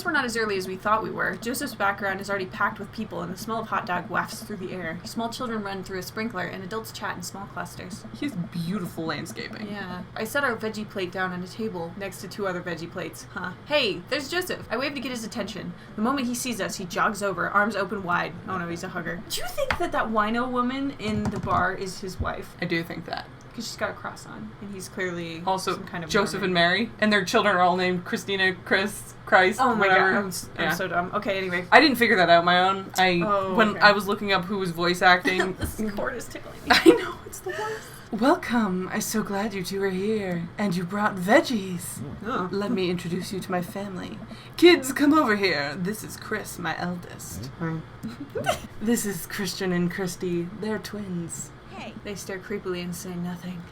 guess we're not as early as we thought we were. Joseph's background is already packed with people, and the smell of hot dog wafts through the air. Small children run through a sprinkler, and adults chat in small clusters. He has beautiful landscaping. Yeah. I set our veggie plate down on a table next to 2 other veggie plates. Huh. Hey, there's Joseph. I wave to get his attention. The moment he sees us, he jogs over, arms open wide. Oh no, he's a hugger. Do you think that wino woman in the bar is his wife? I do think that. Because she's got a cross on, and he's clearly also some kind of Joseph Mormon. and Mary, and their children are all named Christina, Chris, Christ, oh my whatever. god, I'm so dumb. Okay, anyway. I didn't figure that out on my own. When okay. I was looking up who was voice acting. This cord is tickling me. I know, it's the worst. Welcome. I'm so glad you two are here. And you brought veggies. Oh. Let me introduce you to my family. Kids, come over here. This is Chris, my eldest. This is Christian and Christy. They're twins. Hey. They stare creepily and say nothing.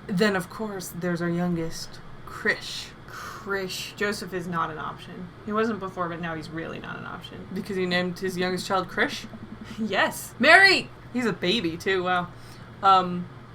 Then, of course, there's our youngest, Krish. Krish. Joseph is not an option. He wasn't before, but now he's really not an option. Because he named his youngest child Krish? Yes. Mary! He's a baby, too. Wow.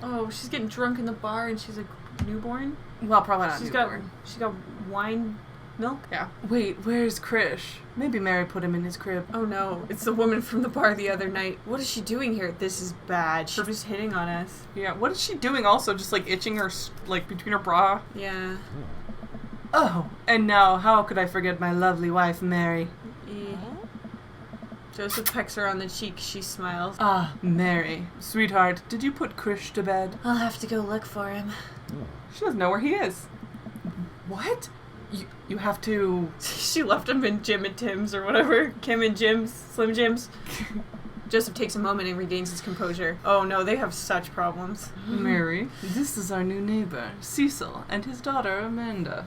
Oh, she's getting drunk in the bar and she's a newborn? Well, probably not She's newborn. got wine milk? Yeah. Wait, where's Krish? Maybe Mary put him in his crib. Oh no, it's the woman from the bar the other night. What is she doing here? This is bad. She's just hitting on us. Yeah, what is she doing also? Just, like, itching her, like, between her bra? Yeah. Oh, and now how could I forget my lovely wife, Mary? Joseph pecks her on the cheek. She smiles. Ah, Mary. Sweetheart, did you put Krish to bed? I'll have to go look for him. She doesn't know where he is. What? You have to... She left him in Jim and Tim's or whatever. Kim and Jim's. Slim Jim's. Joseph takes a moment and regains his composure. Oh no, they have such problems. Mary, this is our new neighbor, Cecil, and his daughter, Amanda.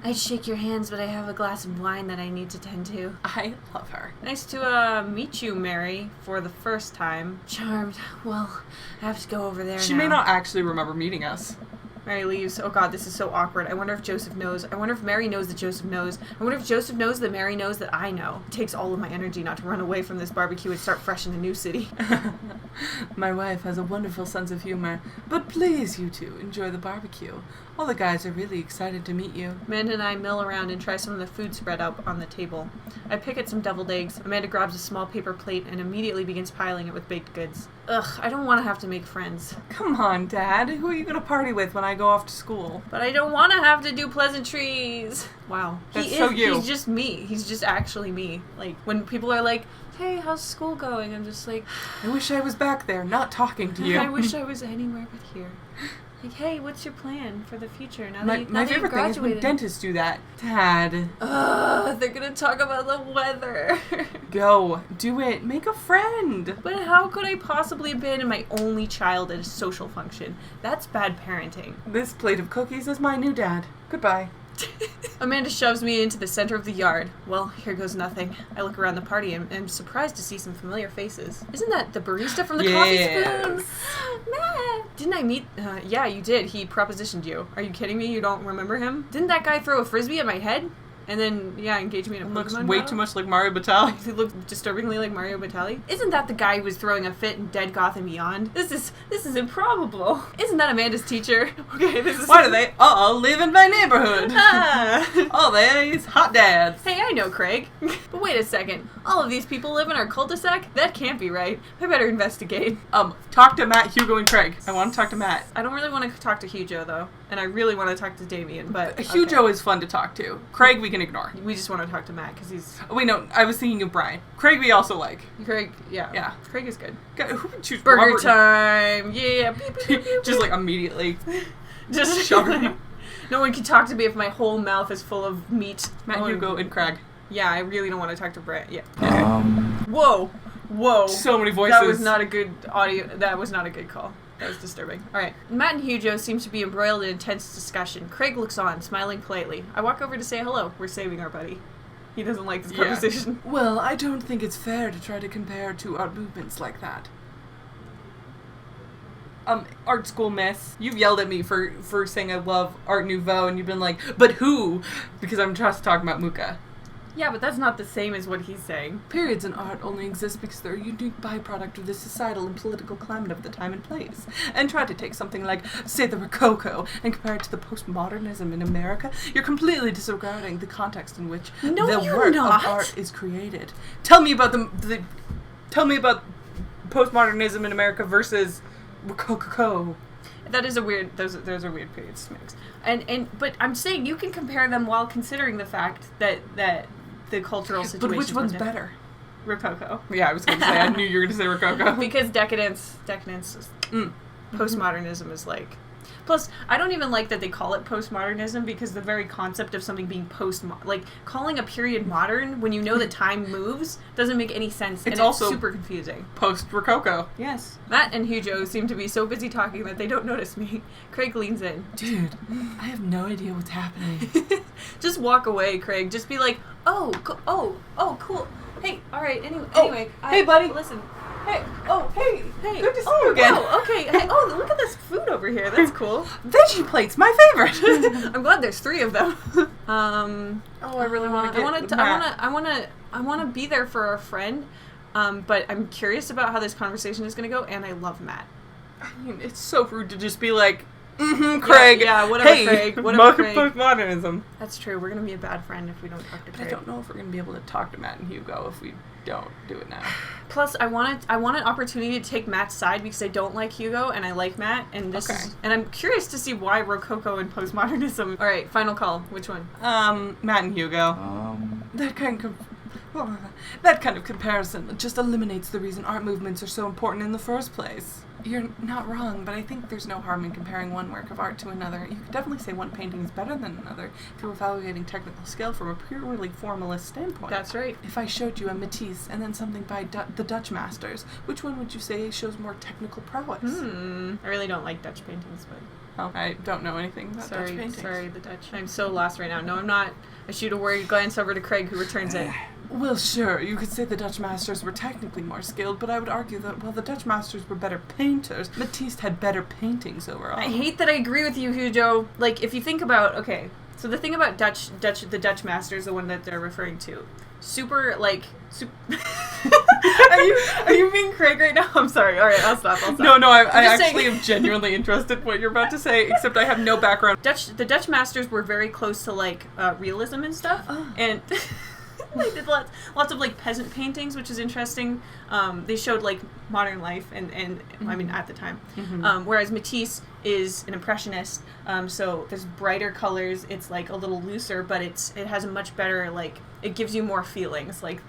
I'd shake your hands, but I have a glass of wine that I need to tend to. I love her. Nice to, meet you, Mary, for the first time. Charmed. Well, I have to go over there She now. may not actually remember meeting us. Mary leaves. Oh god, this is so awkward. I wonder if Joseph knows. I wonder if Mary knows that Joseph knows. I wonder if Joseph knows that Mary knows that I know. It takes all of my energy not to run away from this barbecue and start fresh in a new city. My wife has a wonderful sense of humor, but please, you two, enjoy the barbecue. All the guys are really excited to meet you. Amanda and I mill around and try some of the food spread out on the table. I pick at some deviled eggs. Amanda grabs a small paper plate and immediately begins piling it with baked goods. Ugh, I don't want to have to make friends. Come on, Dad. Who are you going to party with when I go off to school? But I don't want to have to do pleasantries. Wow. That's so you. He's just me. He's just actually me. Like, when people are like, hey, how's school going? I'm just like, I wish I was back there, not talking to you. I wish I was anywhere but here. Like, hey, what's your plan for the future? Now My favorite thing is when dentists do that. Dad. Ugh, they're gonna talk about the weather. Go. Do it. Make a friend. But how could I possibly abandon my only child at a social function? That's bad parenting. This plate of cookies is my new dad. Goodbye. Amanda shoves me into the center of the yard. Well, here goes nothing. I look around the party and am surprised to see some familiar faces. Isn't that the barista from the coffee spoon? Matt! Didn't I meet... yeah, you did. He propositioned you. Are you kidding me? You don't remember him? Didn't that guy throw a frisbee at my head? And then, yeah, engage me in a Pokemon Looks way battle? too much like Mario Batali. He looked disturbingly like Mario Batali. Isn't that the guy who was throwing a fit in Dead Gotham Beyond? This is improbable. Isn't that Amanda's teacher? Okay, this is... Why do they all live in my neighborhood? Ah. All these hot dads. Hey, I know Craig. But wait a second. All of these people live in our cul-de-sac? That can't be right. I better investigate. Talk to Matt, Hugo, and Craig. I want to talk to Matt. I don't really want to talk to Hugo, though. And I really want to talk to Damien, but... Hugo is fun to talk to. Craig we can ignore. We just want to talk to Matt, because he's... Wait, no, I was thinking of Brian. Craig we also like. Craig, yeah. Yeah. Craig is good. Who would choose Burger Robert? time! Yeah! Beep, beep, beep, beep, Just like immediately. just shoving. No one can talk to me if my whole mouth is full of meat. Matt, Hugo, and Craig. Yeah, I really don't want to talk to Brett. Yeah. Whoa! Whoa! So many voices. That was not a good audio. That was not a good call. That was disturbing. Alright. Matt and Hugo seem to be embroiled in intense discussion. Craig looks on, smiling politely. I walk over to say hello. We're saving our buddy. He doesn't like this conversation. Well, I don't think it's fair to try to compare two art movements like that. Art school miss. You've yelled at me for saying I love Art Nouveau, and you've been like, but who? Because I'm just talking about Muka. Yeah, but that's not the same as what he's saying. Periods in art only exist because they're a unique byproduct of the societal and political climate of the time and place. And try to take something like, say, the Rococo, and compare it to the postmodernism in America, you're completely disregarding the context in which the work of art is created. Tell me about tell me about postmodernism in America versus Rococo. That is a weird. Those are weird periods to mix. But I'm saying you can compare them while considering the fact that the cultural situation. But which one's better? Rococo. Yeah, I was going to say. I knew you were going to say Rococo. Because decadence, postmodernism is like. Plus, I don't even like that they call it postmodernism because the very concept of something being like calling a period modern when you know that time moves doesn't make any sense. It's and also it's super confusing. Post-Rococo. Yes. Matt and HUGO seem to be so busy talking that they don't notice me. Craig leans in. Dude, I have no idea what's happening. Just walk away, Craig. Just be like, oh, cool. Hey, all right. Anyway. Hey, buddy. Listen. Hey, Hey. Good to see you again. Oh, okay. Hey, look at this food over here. That's cool. Veggie plates, my favorite. I'm glad there's 3 of them. I really want to get I want to be there for our friend, but I'm curious about how this conversation is going to go, and I love Matt. I mean, it's so rude to just be like, Craig. Yeah, whatever, hey, Craig. Whatever, Craig. Postmodernism. That's true. We're going to be a bad friend if we don't talk to Craig. I don't know if we're going to be able to talk to Matt and HUGO if we don't do it now. Plus, I want an opportunity to take Matt's side because I don't like HUGO and I like Matt, and and I'm curious to see why Rococo and postmodernism. All right, final call. Which one? Matt and HUGO. That kind of comparison just eliminates the reason art movements are so important in the first place. You're not wrong, but I think there's no harm in comparing one work of art to another. You could definitely say one painting is better than another if you're evaluating technical skill from a purely formalist standpoint. That's right. If I showed you a Matisse and then something by the Dutch masters, which one would you say shows more technical prowess? I really don't like Dutch paintings, but... Oh, I don't know anything about Dutch paintings. Sorry, the Dutch. I'm so lost right now. No, I'm not. I shoot a worried glance over to Craig, who returns it. Well, sure, you could say the Dutch masters were technically more skilled, but I would argue that while the Dutch masters were better painters, Matisse had better paintings overall. I hate that I agree with you, HUGO. Like, if you think about, okay, so the thing about the Dutch masters, the one that they're referring to, Are you being Craig right now? I'm sorry. All right, I'll stop. No, I actually am genuinely interested in what you're about to say, except I have no background. The Dutch masters were very close to, like, realism and stuff, and... They did lots of like peasant paintings, which is interesting. They showed like modern life and I mean at the time. Whereas Matisse is an impressionist, so there's brighter colors. It's like a little looser, but it has a much better like it gives you more feelings. Like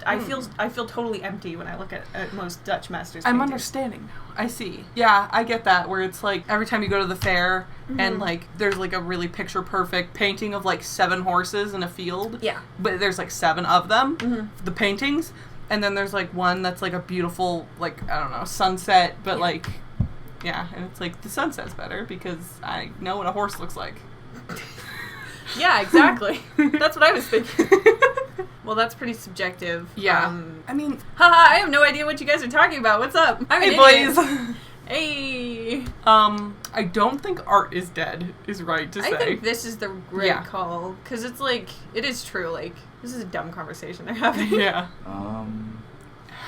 I feel totally empty when I look at most Dutch masters. I'm understanding now. I see. Yeah, I get that. Where it's like every time you go to the fair and like there's like a really picture perfect painting of like 7 horses in a field. Yeah. But there's like 7 of them. The paintings, and then there's like one that's like a beautiful like I don't know sunset, but like yeah, and it's like the sunset's better because I know what a horse looks like. Yeah, exactly. That's what I was thinking. Well, that's pretty subjective. Yeah. I mean... Haha, I have no idea what you guys are talking about. What's up? I'm an idiot. Boys. Hey. I don't think art is dead, is right to say. I think this is the right call. Because it's like, it is true. Like, this is a dumb conversation they're having. Yeah.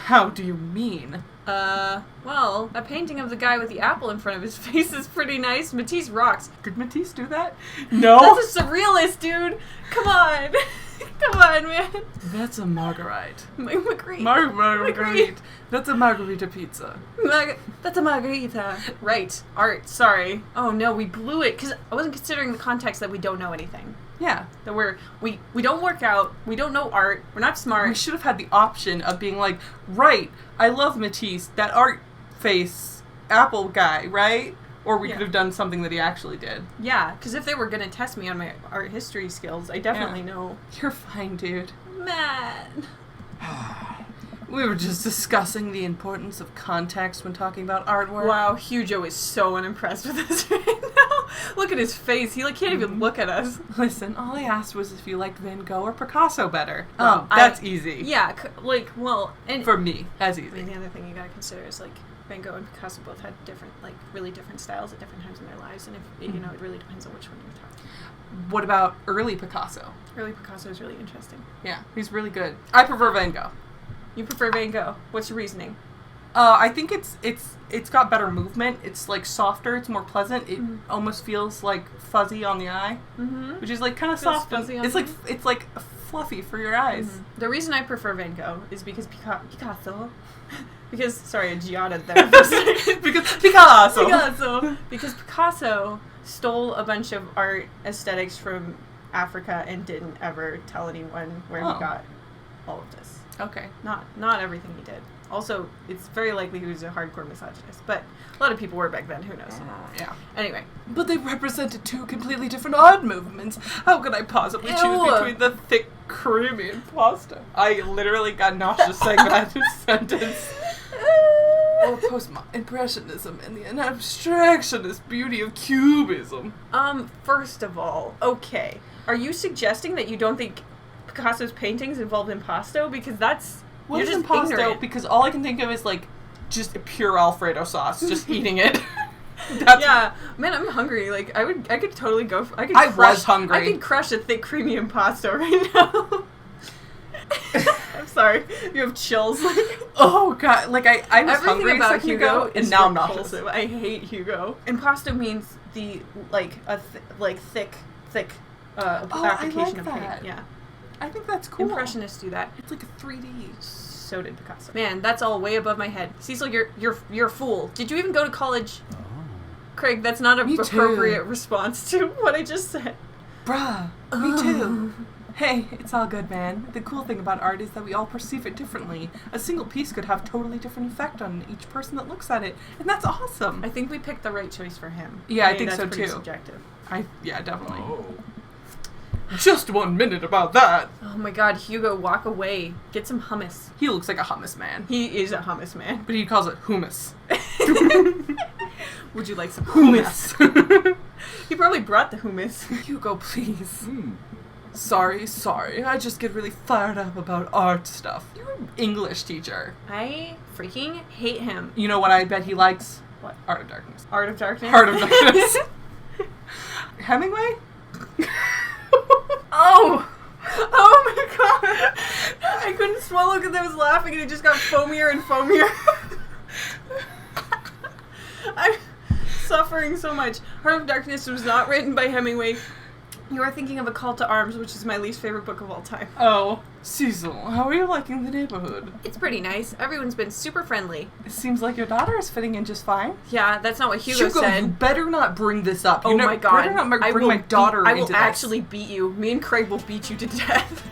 How do you mean? Well, a painting of the guy with the apple in front of his face is pretty nice. Matisse rocks. Did Matisse do that? No. That's a surrealist, dude. Come on. Come on, man. That's a Marguerite. Marguerite. Marguerite. That's a margarita pizza. That's a margarita. Right. Art. Sorry. Oh no, we blew it because I wasn't considering the context that we don't know anything. Yeah. That we don't work out, we don't know art, we're not smart. We should have had the option of being like, right, I love Matisse, that art face apple guy, right? Or we could have done something that he actually did. Yeah, because if they were going to test me on my art history skills, I definitely know. You're fine, dude. Matt. We were just discussing the importance of context when talking about artwork. Wow, HUGO is so unimpressed with us right now. Look at his face. He can't even look at us. Listen, all I asked was if you liked Van Gogh or Picasso better. Well, that's easy. Yeah, and for me, that's easy. I mean, the other thing you gotta consider is like Van Gogh and Picasso both had different, like really different styles at different times in their lives, and if it really depends on which one you're talking about. What about early Picasso? Early Picasso is really interesting. Yeah, he's really good. I prefer Van Gogh. You prefer Van Gogh. What's your reasoning? I think it's got better movement. It's like softer. It's more pleasant. It almost feels like fuzzy on the eye, which is like kind of soft. Fuzzy on It's like fluffy for your eyes. The reason I prefer Van Gogh is because Picasso. Because sorry, I yawed there for a second. Because Picasso. Because Picasso stole a bunch of art aesthetics from Africa and didn't ever tell anyone where he got all of this. Okay. Not everything he did. Also, it's very likely he was a hardcore misogynist, but a lot of people were back then, who knows. Yeah. Anyway. But they represented two completely different art movements. How could I possibly choose between the thick, creamy pasta? I literally got nauseous saying that sentence. Or post-impressionism and the abstractionist beauty of cubism. First of all, okay. Are you suggesting that you don't think Picasso's paintings involved impasto? Because that's... What is impasto? Ignorant. Because all I can think of is, like, just pure Alfredo sauce. Just eating it. Yeah. Man, I'm hungry. Like, I could totally go... I was hungry. I could crush a thick, creamy impasto right now. I'm sorry. You have chills. Oh, God. Like, I was Everything hungry about a second Hugo ago, and now I'm nauseous. I hate Hugo. Impasto means the, like, thick application of paint. Yeah. I think that's cool. Impressionists do that. It's like a 3D. So did Picasso. Man, that's all way above my head. Cecil, you're a fool. Did you even go to college? Oh. Craig, that's not an appropriate response to what I just said. Bruh, me too. Hey, it's all good, man. The cool thing about art is that we all perceive it differently. A single piece could have totally different effect on each person that looks at it, and that's awesome. I think we picked the right choice for him. Yeah, I think so too. Subjective. Yeah, definitely. Oh. Just 1 minute about that. Oh my God, Hugo, walk away. Get some hummus. He looks like a hummus man. He is a hummus man. But he calls it hummus. Would you like some hummus? He probably brought the hummus. Hugo, please. Sorry. I just get really fired up about art stuff. You're an English teacher. I freaking hate him. You know what I bet he likes? What? Art of Darkness. Art of Darkness? Art of Darkness. Hemingway? Oh my God! I couldn't swallow because I was laughing and it just got foamier and foamier. I'm suffering so much. Heart of Darkness was not written by Hemingway. You are thinking of A Call to Arms, which is my least favorite book of all time. Oh. Cecil, how are you liking the neighborhood? It's pretty nice. Everyone's been super friendly. It seems like your daughter is fitting in just fine. Yeah, that's not what Hugo said. You better not bring this up. Oh my God. You better not bring my daughter into this. I will actually beat you. Me and Craig will beat you to death.